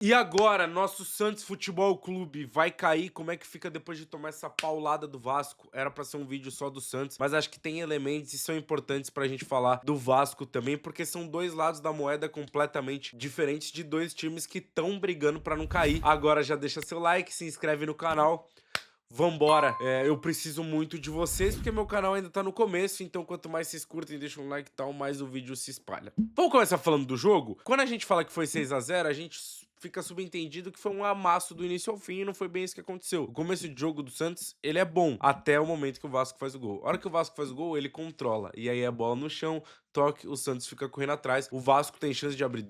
E agora, nosso Santos Futebol Clube vai cair? Como é que fica depois de tomar essa paulada do Vasco? Era pra ser um vídeo só do Santos, mas acho que tem elementos e são importantes pra gente falar do Vasco também, porque são dois lados da moeda completamente diferentes de dois times que estão brigando pra não cair. Agora já deixa seu like, se inscreve no canal. Vambora, eu preciso muito de vocês, porque meu canal ainda tá no começo, então quanto mais vocês curtem e deixam um like e tal, mais o vídeo se espalha. Vamos começar falando do jogo? Quando a gente fala que foi 6 a 0, a gente fica subentendido que foi um amasso do início ao fim e não foi bem isso que aconteceu. O começo de jogo do Santos, ele é bom, até o momento que o Vasco faz o gol. A hora que o Vasco faz o gol, ele controla, e aí é bola no chão, toque, o Santos fica correndo atrás. O Vasco tem chance de abrir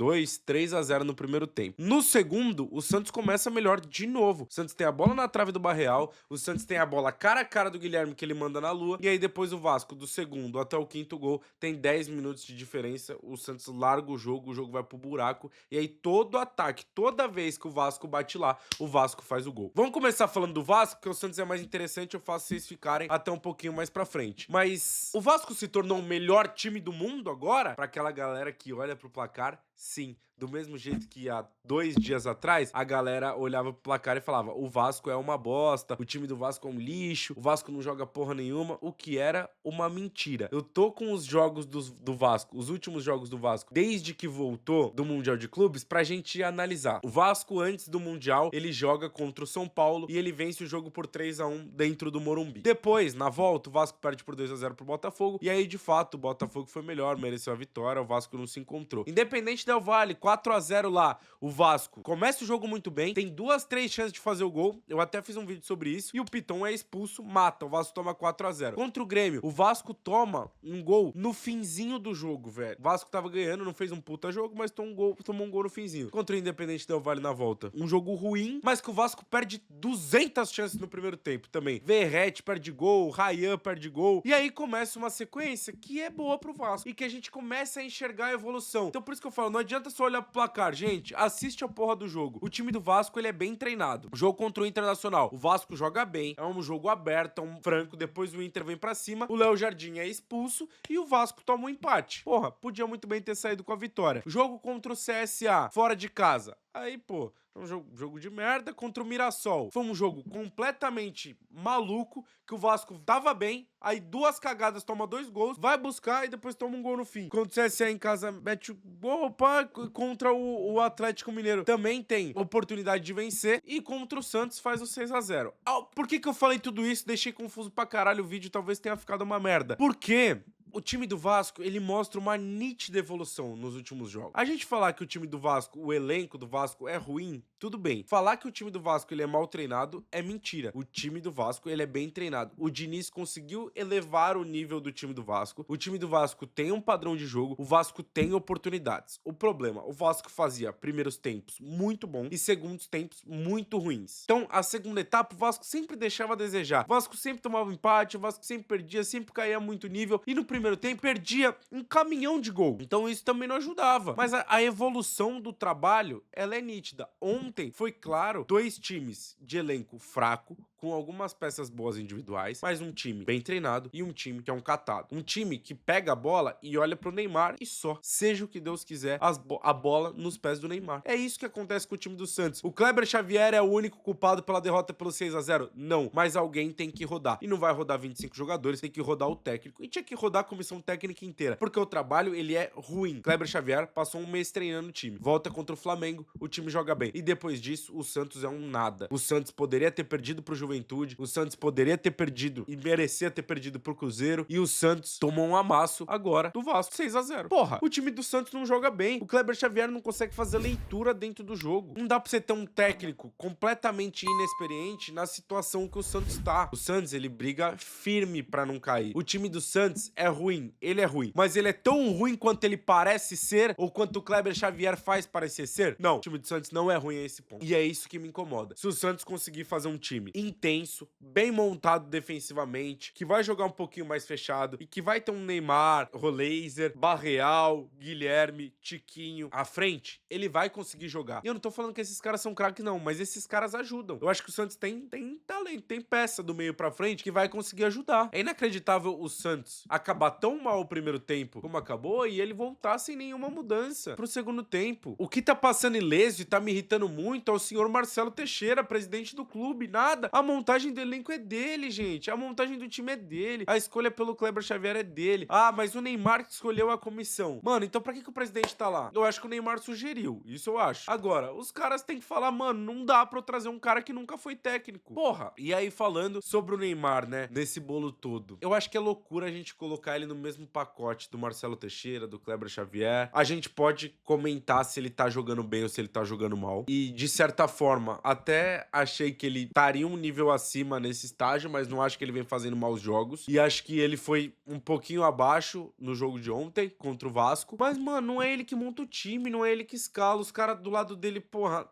3 a 0 no primeiro tempo. No segundo, o Santos começa melhor de novo. O Santos tem a bola na trave do Barreal, o Santos tem a bola cara a cara do Guilherme que ele manda na lua, e aí depois o Vasco, do segundo até o quinto gol, tem 10 minutos de diferença, o Santos larga o jogo vai pro buraco, e aí todo ataque, toda vez que o Vasco bate lá, o Vasco faz o gol. Vamos começar falando do Vasco, porque o Santos é mais interessante, eu faço vocês ficarem até um pouquinho mais pra frente. Mas o Vasco se tornou o melhor time do mundo agora? Pra aquela galera que olha pro placar, sim. Do mesmo jeito que há 2 dias atrás, a galera olhava pro placar e falava: o Vasco é uma bosta, o time do Vasco é um lixo, o Vasco não joga porra nenhuma, o que era uma mentira. Eu tô com os jogos do Vasco, os últimos jogos do Vasco, desde que voltou do Mundial de Clubes, pra gente analisar. O Vasco, antes do Mundial, ele joga contra o São Paulo e ele vence o jogo por 3 a 1 dentro do Morumbi. Depois, na volta, o Vasco perde por 2 a 0 pro Botafogo, e aí, de fato, o Botafogo foi melhor, mereceu a vitória, o Vasco não se encontrou. Independente Del Valle, 4 a 0 lá, o Vasco começa o jogo muito bem, tem 2, 3 chances de fazer o gol, eu até fiz um vídeo sobre isso, e o Piton é expulso, mata, o Vasco toma 4 a 0. Contra o Grêmio, o Vasco toma um gol no finzinho do jogo, velho. O Vasco tava ganhando, não fez um puta jogo, mas tomou um gol no finzinho. Contra o Independente Del Valle na volta. Um jogo ruim, mas que o Vasco perde 200 chances no primeiro tempo também. Verratti perde gol, Ryan perde gol, e aí começa uma sequência que é boa pro Vasco, e que a gente começa a enxergar a evolução. Então por isso que eu falo, não adianta só olhar pro placar, gente, assiste a porra do jogo. O time do Vasco, ele é bem treinado. O jogo contra o Internacional, o Vasco joga bem, é um jogo aberto, é um franco, depois o Inter vem pra cima, o Léo Jardim é expulso e o Vasco toma um empate. Porra, podia muito bem ter saído com a vitória. Jogo contra o CSA, fora de casa. Aí, pô, é um jogo de merda contra o Mirassol. Foi um jogo completamente maluco, que o Vasco tava bem, aí 2 cagadas, toma 2 gols, vai buscar e depois toma um gol no fim. Contra o CSA em casa, mete o gol, pá, contra o Atlético Mineiro também tem oportunidade de vencer, e contra o Santos faz o 6 a 0. Por que eu falei tudo isso? Deixei confuso pra caralho o vídeo, talvez tenha ficado uma merda. Porque o time do Vasco, ele mostra uma nítida evolução nos últimos jogos. A gente falar que o time do Vasco, o elenco do Vasco é ruim, tudo bem. Falar que o time do Vasco, ele é mal treinado, é mentira. O time do Vasco, ele é bem treinado. O Diniz conseguiu elevar o nível do time do Vasco. O time do Vasco tem um padrão de jogo, o Vasco tem oportunidades. O problema, o Vasco fazia primeiros tempos muito bons e segundos tempos muito ruins. Então, a segunda etapa, o Vasco sempre deixava a desejar. O Vasco sempre tomava um empate, o Vasco sempre perdia, sempre caía muito nível, e no primeiro tempo perdia um caminhão de gol. Então isso também não ajudava. Mas a evolução do trabalho, ela é nítida. Ontem foi claro, 2 times de elenco fraco, com algumas peças boas individuais, mas um time bem treinado e um time que é um catado. Um time que pega a bola e olha pro Neymar e só. Seja o que Deus quiser, a bola nos pés do Neymar. É isso que acontece com o time do Santos. O Kleber Xavier é o único culpado pela derrota pelo 6 a 0? Não, mas alguém tem que rodar. E não vai rodar 25 jogadores, tem que rodar o técnico. E tinha que rodar a comissão técnica inteira, porque o trabalho, ele é ruim. Kleber Xavier passou um mês treinando o time. Volta contra o Flamengo, o time joga bem. E depois disso, o Santos é um nada. O Santos poderia ter perdido pro Juventude, o Santos poderia ter perdido e merecia ter perdido pro Cruzeiro, e o Santos tomou um amasso agora do Vasco, 6 a 0. Porra, o time do Santos não joga bem, o Kleber Xavier não consegue fazer leitura dentro do jogo. Não dá pra você ter um técnico completamente inexperiente na situação que o Santos tá. O Santos, ele briga firme pra não cair. O time do Santos é ruim, ele é ruim, mas ele é tão ruim quanto ele parece ser, ou quanto o Kleber Xavier faz parecer ser? Não, o time do Santos não é ruim a esse ponto. E é isso que me incomoda. Se o Santos conseguir fazer um time em intenso, bem montado defensivamente, que vai jogar um pouquinho mais fechado e que vai ter um Neymar, Roleiser, Barreal, Guilherme, Tiquinho à frente, ele vai conseguir jogar. E eu não tô falando que esses caras são craques não, mas esses caras ajudam. Eu acho que o Santos tem talento, tem peça do meio pra frente que vai conseguir ajudar. É inacreditável o Santos acabar tão mal o primeiro tempo como acabou e ele voltar sem nenhuma mudança pro segundo tempo. O que tá passando ileso e tá me irritando muito é o senhor Marcelo Teixeira, presidente do clube. Nada. A montagem do elenco é dele, gente. A montagem do time é dele. A escolha pelo Kleber Xavier é dele. Ah, mas o Neymar que escolheu a comissão. Mano, então pra que o presidente tá lá? Eu acho que o Neymar sugeriu. Isso eu acho. Agora, os caras têm que falar, mano, não dá pra eu trazer um cara que nunca foi técnico. Porra. E aí, falando sobre o Neymar, né, nesse bolo todo. Eu acho que é loucura a gente colocar ele no mesmo pacote do Marcelo Teixeira, do Kleber Xavier. A gente pode comentar se ele tá jogando bem ou se ele tá jogando mal. E, de certa forma, até achei que ele estaria um nível acima nesse estágio, mas não acho que ele vem fazendo maus jogos. E acho que ele foi um pouquinho abaixo no jogo de ontem, contra o Vasco. Mas, mano, não é ele que monta o time, não é ele que escala. Os caras do lado dele, porra,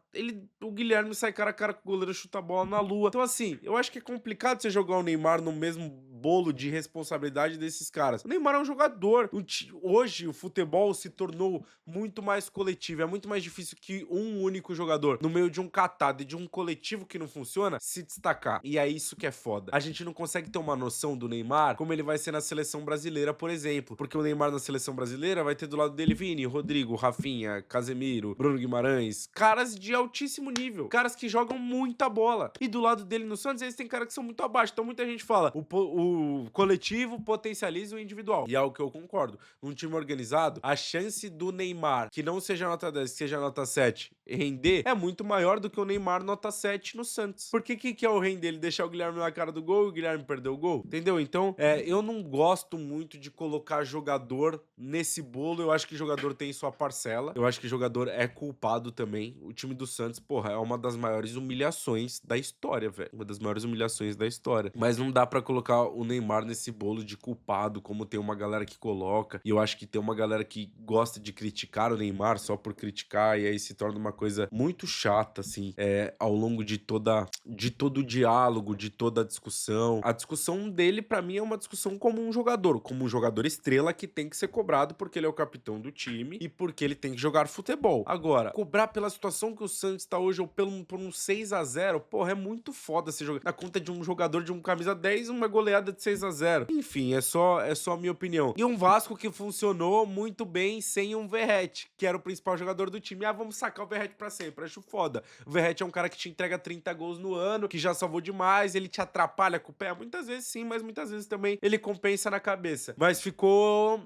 o Guilherme sai cara a cara com o goleiro, chuta a bola na lua. Então, assim, eu acho que é complicado você jogar o Neymar no mesmo bolo de responsabilidade desses caras. O Neymar é um jogador. Hoje, o futebol se tornou muito mais coletivo. É muito mais difícil que um único jogador, no meio de um catado e de um coletivo que não funciona, se destacar. E é isso que é foda. A gente não consegue ter uma noção do Neymar como ele vai ser na seleção brasileira, por exemplo. Porque o Neymar na seleção brasileira vai ter do lado dele Vini, Rodrigo, Rafinha, Casemiro, Bruno Guimarães. Caras de altíssimo nível. Caras que jogam muita bola. E do lado dele no Santos, eles têm caras que são muito abaixo. Então muita gente fala, o coletivo potencializa o individual. E é o que eu concordo. Num time organizado, a chance do Neymar, que não seja nota 10, que seja nota 7, render, é muito maior do que o Neymar nota 7 no Santos. Porque que é o render? Ele deixar o Guilherme na cara do gol e o Guilherme perder o gol? Entendeu? Então, eu não gosto muito de colocar jogador nesse bolo. Eu acho que jogador tem sua parcela. Eu acho que jogador é culpado também. O time do Santos, porra, é uma das maiores humilhações da história, velho. Uma das maiores humilhações da história. Mas não dá pra colocar o Neymar nesse bolo de culpado, como tem uma galera que coloca. E eu acho que tem uma galera que gosta de criticar o Neymar só por criticar. E aí se torna uma coisa muito chata, assim, ao longo de todo o diálogo, de toda a discussão. A discussão dele, pra mim, é uma discussão como um jogador estrela que tem que ser cobrado porque ele é o capitão do time e porque ele tem que jogar futebol. Agora, cobrar pela situação que o Santos tá hoje ou por um 6-0, porra, é muito foda você jogar na conta de um jogador de um camisa 10, uma goleada de 6-0. Enfim, é só a minha opinião. E um Vasco que funcionou muito bem sem um Verratti, que era o principal jogador do time. Ah, vamos sacar o Verratti pra sempre. Acho foda. O Verratti é um cara que te entrega 30 gols no ano, que já salvou demais, ele te atrapalha com o pé. Muitas vezes sim, mas muitas vezes também ele compensa na cabeça. Mas ficou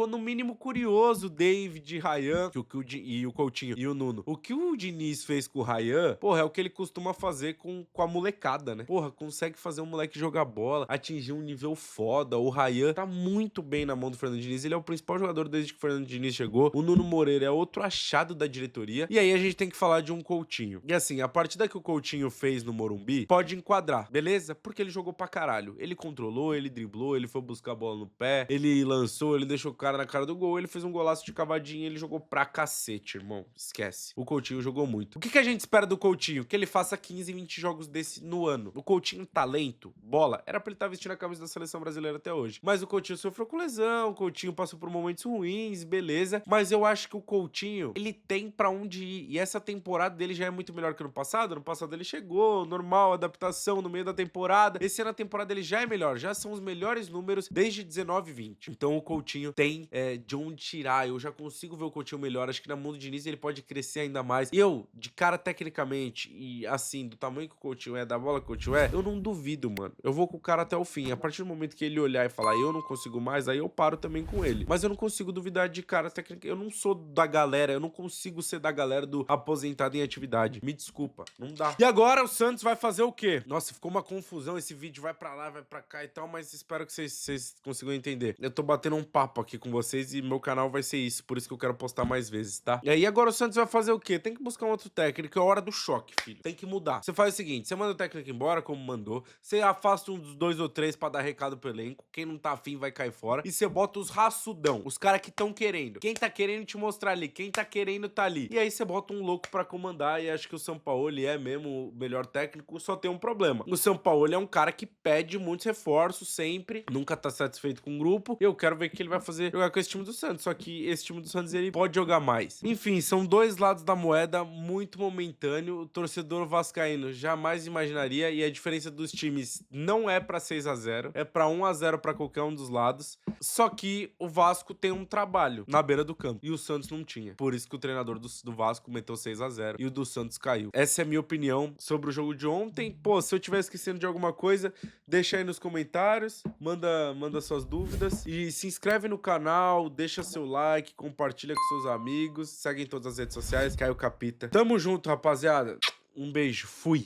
no mínimo curioso o David, Ryan e o Coutinho e o Nuno. O que o Diniz fez com o Ryan, porra, é o que ele costuma fazer com a molecada, né? Porra, consegue fazer o moleque jogar bola, atingir um nível foda. O Ryan tá muito bem na mão do Fernando Diniz, ele é o principal jogador desde que o Fernando Diniz chegou. O Nuno Moreira é outro achado da diretoria. E aí a gente tem que falar de um Coutinho. E assim, a partida que o Coutinho fez no Morumbi pode enquadrar, beleza? Porque ele jogou pra caralho. Ele controlou, ele driblou, ele foi buscar a bola no pé, ele lançou, ele deixou o cara na cara do gol, ele fez um golaço de cavadinha, ele jogou pra cacete, irmão. Esquece. O Coutinho jogou muito. O que a gente espera do Coutinho? Que ele faça 15, 20 jogos desse no ano. O Coutinho, talento, bola, era pra ele estar vestindo a camisa da seleção brasileira até hoje. Mas o Coutinho sofreu com lesão, o Coutinho passou por momentos ruins, beleza. Mas eu acho que o Coutinho, ele tem pra onde ir. E essa temporada dele já é muito melhor que ano passado. Ano passado ele chegou, normal, adaptação no meio da temporada. Esse ano a temporada dele já é melhor, já são os melhores números desde 19 e 20. Então o Coutinho tem de onde tirar. Eu já consigo ver o Coutinho melhor. Acho que na mão do Diniz ele pode crescer ainda mais. Eu, de cara tecnicamente e assim, do tamanho que o Coutinho é, da bola que o Coutinho é, eu não duvido, mano. Eu vou com o cara até o fim. A partir do momento que ele olhar e falar, eu não consigo mais, aí eu paro também com ele. Mas eu não consigo duvidar de cara técnico. Eu não sou da galera, eu não consigo ser da galera do aposentado em atividade. Me desculpa, não dá. E agora o Santos vai fazer o quê? Nossa, ficou uma confusão. Esse vídeo vai pra lá, vai pra cá e tal, mas espero que vocês consigam entender. Eu tô batendo um papo aqui com vocês e meu canal vai ser isso, por isso que eu quero postar mais vezes, tá? E aí agora o Santos vai fazer o quê? Tem que buscar um outro técnico, é hora do choque, filho. Tem que mudar. Você faz o seguinte, você manda o técnico embora, como mandou, você afasta uns 2 ou 3 3 pra dar recado pro elenco. Quem não tá afim vai cair fora. E você bota os raçudão, os caras que estão querendo. Quem tá querendo te mostrar ali, quem tá querendo tá ali. E aí você bota um louco pra comandar e acho que o Sampaoli é mesmo o melhor técnico, só tem um problema. O Sampaoli é um cara que pede muitos reforços sempre, nunca tá satisfeito com o grupo. Eu quero ver o que ele vai fazer jogar com esse time do Santos, só que esse time do Santos ele pode jogar mais. Enfim, são dois lados da moeda muito momentâneo. O torcedor vascaíno jamais imaginaria e a diferença dos times não é pra 6-0, é pra 1-0 pra qualquer um dos lados. Só que o Vasco tem um trabalho na beira do campo e o Santos não tinha. Por isso que o treinador do Vasco meteu 6-0 e o do Santos caiu. Essa é a minha opinião sobre o jogo de ontem. Pô, se eu estiver esquecendo de alguma coisa, deixa aí nos comentários, manda suas dúvidas e se inscreve no canal, deixa seu like, compartilha com seus amigos, segue em todas as redes sociais, Caio Capita. Tamo junto, rapaziada. Um beijo, fui!